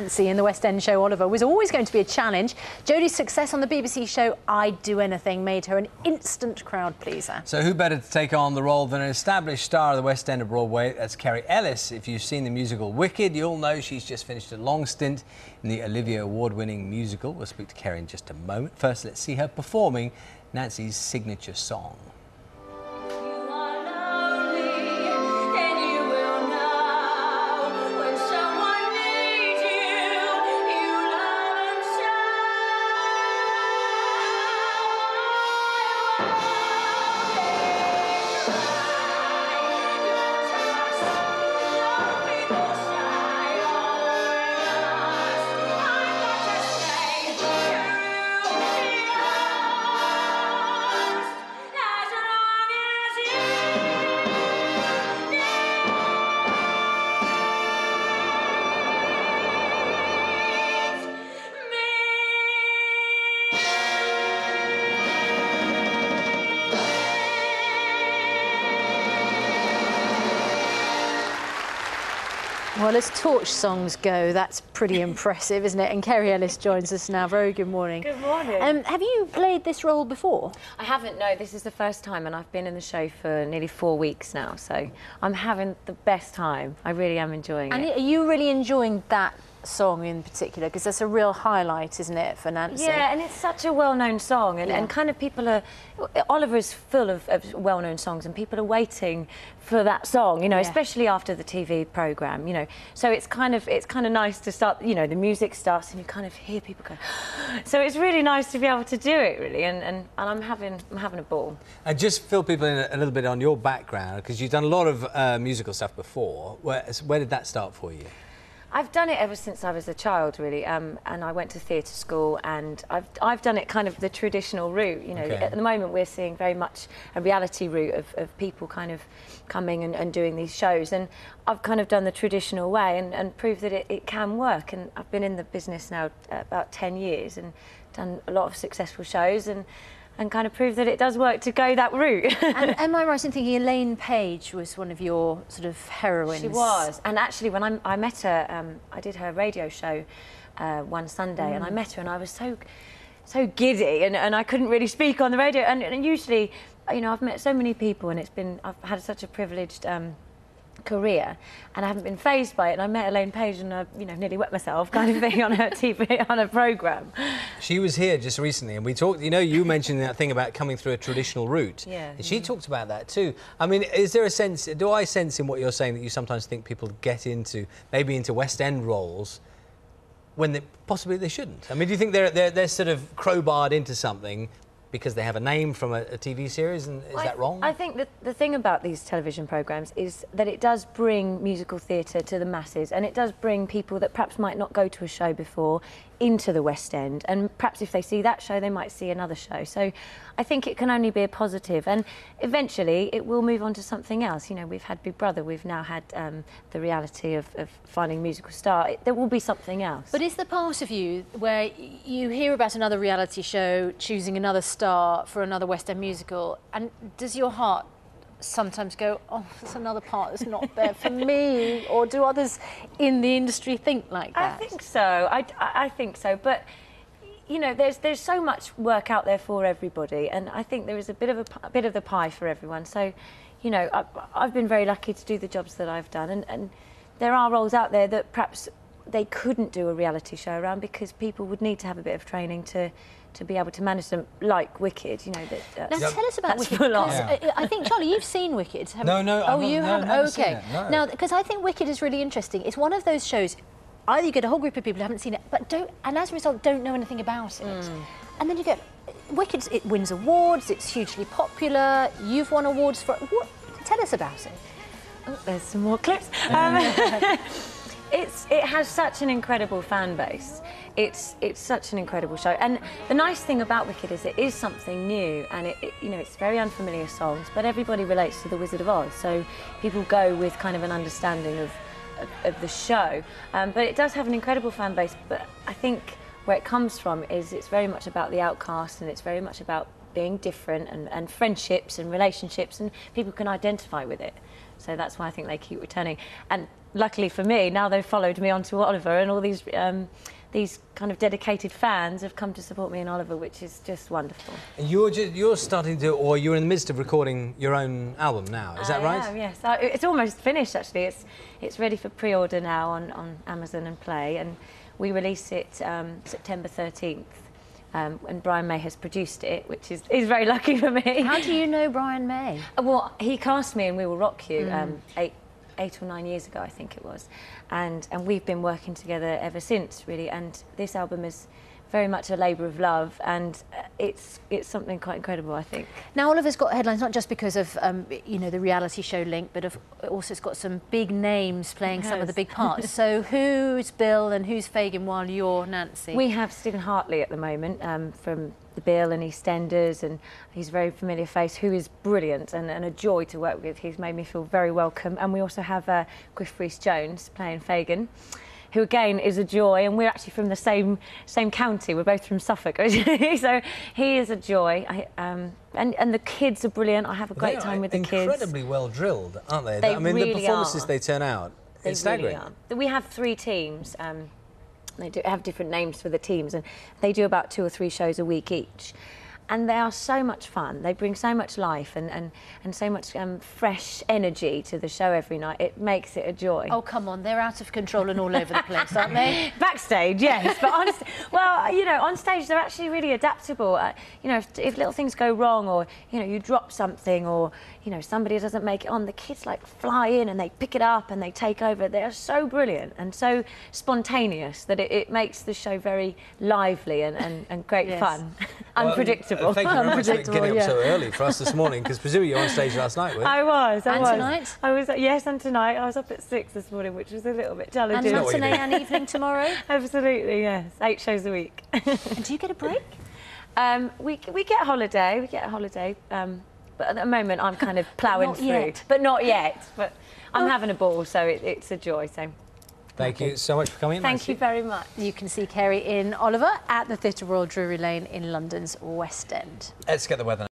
In the West End show Oliver was always going to be a challenge. Jodie's success on the BBC show I'd Do Anything made her an instant crowd pleaser. So who better to take on the role than an established star of the West End of Broadway? That's Kerry Ellis. If you've seen the musical Wicked, you'll know she's just finished a long stint in the Olivier award-winning musical. We'll speak to Kerry in just a moment. First, let's see her performing Nancy's signature song. Well, as torch songs go, that's pretty impressive, isn't it? And Kerry Ellis joins us now. Very good morning. Good morning. Have you played this role before? I haven't, no. This is the first time, and I've been in the show for nearly 4 weeks now, so I'm having the best time. I really am enjoying it. And are you really enjoying that song in particular? Because that's a real highlight, isn't it, for Nancy? Yeah, and it's such a well-known song, and kind of people are... Oliver is full of well-known songs, and people are waiting for that song, you know, especially after the TV programme, you know. So it's kind of nice to start, you know, the music starts and you kind of hear people go... So it's really nice to be able to do it, really, and I'm having a ball. And just fill people in a little bit on your background, because you've done a lot of musical stuff before. Where did that start for you? I've done it ever since I was a child, really, and I went to theatre school, and I've done it kind of the traditional route, you know. Okay. At the moment we're seeing very much a reality route of people kind of coming and doing these shows, and I've kind of done the traditional way and proved that it can work, and I've been in the business now about 10 years and done a lot of successful shows and kind of prove that it does work to go that route. And am I right in thinking Elaine Page was one of your sort of heroines? She was, and actually when I met her, I did her radio show one Sunday, and I met her and I was so giddy, and I couldn't really speak on the radio, and usually, you know, I've met so many people and I've had such a privileged career, and I haven't been fazed by it, and I met Elaine Page and I, you know, nearly wet myself kind of thing on her TV, on a programme. She was here just recently and we talked, you know, you mentioned that thing about coming through a traditional route. Yeah. And she talked about that too. I mean, is there a sense, do I sense in what you're saying that you sometimes think people get into, maybe into West End roles when possibly they shouldn't? I mean, do you think they're sort of crowbarred into something because they have a name from a TV series, and is that wrong? I think that the thing about these television programmes is that it does bring musical theatre to the masses, and it does bring people that perhaps might not go to a show before into the West End, and perhaps if they see that show they might see another show. So I think it can only be a positive, and eventually it will move on to something else. You know, we've had Big Brother, we've now had the reality of finding a musical star. There will be something else. But is the part of you where you hear about another reality show choosing another star for another West End musical, and does your heart sometimes go, oh, there's another part that's not there for me? Or do others in the industry think like that? I think so. I think so. But, you know, there's so much work out there for everybody, and I think there is a bit of the pie for everyone. So, you know, I've been very lucky to do the jobs that I've done, and there are roles out there that perhaps they couldn't do a reality show around because people would need to have a bit of training to be able to manage them, like Wicked, you know. Now tell us about Wicked, because I think, Charlie, you've seen Wicked, haven't you? No, oh, you haven't? Okay. No. Now, because I think Wicked is really interesting. It's one of those shows, either you get a whole group of people who haven't seen it, but and as a result, don't know anything about it. And then you get Wicked, it wins awards, it's hugely popular, you've won awards for it. Tell us about it. Oh, there's some more clips. It has such an incredible fan base. It's such an incredible show, and the nice thing about Wicked is it is something new, and you know, it's very unfamiliar songs, but everybody relates to the Wizard of Oz, so people go with kind of an understanding of the show. But it does have an incredible fan base. But I think where it comes from is it's very much about the outcast, and it's very much about being different and friendships and relationships, and people can identify with it. So that's why I think they keep returning. And luckily for me, now they've followed me onto Oliver, and all these kind of dedicated fans have come to support me in Oliver, which is just wonderful. And you're starting to, or you're in the midst of recording your own album now, is that right? I am, yes. It's almost finished, actually. It's ready for pre-order now on Amazon and Play, and we release it September 13th. And Brian May has produced it, which is very lucky for me. How do you know Brian May? Well, he cast me in We Will Rock You 8 or 9 years ago, I think it was, and we've been working together ever since, really. And this album is very much a labour of love, and it's something quite incredible, I think. Now, Oliver's got headlines not just because of you know, the reality show link, but also it's got some big names playing some of the big parts. So who's Bill and who's Fagin while you're Nancy? We have Stephen Hartley at the moment from the Bill and EastEnders, and he's a very familiar face who is brilliant and a joy to work with. He's made me feel very welcome. And we also have Griff Rhys-Jones playing Fagin, who again is a joy, and we're actually from the same county. We're both from Suffolk, so he is a joy. And the kids are brilliant. I have a great time with the kids. Incredibly well drilled, aren't they? They I mean, really the performances are. They turn out, it's staggering. Really are. We have 3 teams. They do have different names for the teams, and they do about 2 or 3 shows a week each. And they are so much fun. They bring so much life and so much fresh energy to the show every night. It makes it a joy. Oh, come on, they're out of control and all over the place, aren't they? Backstage, yes, but well, you know, on stage they're actually really adaptable. You know, if little things go wrong, or you know, you drop something, or you know, somebody doesn't make it on, the kids like fly in and they pick it up and they take over. They are so brilliant and so spontaneous that it makes the show very lively and great fun. Unpredictable. Thank you very much for getting up so early for us this morning, because presumably you were on stage last night, weren't you? I was. Tonight? I was, yes, and tonight. I was up at 6 this morning, which was a little bit challenging. And matinee and evening tomorrow? Absolutely, yes. 8 shows a week. And do you get a break? We get a holiday. We get a holiday. But at the moment, I'm kind of ploughing through. Yet. But not yet. But I'm having a ball, so it's a joy. So. Thank you so much for coming in. Thank you very much. You can see Kerry in Oliver at the Theatre Royal Drury Lane in London's West End. Let's get the weather now.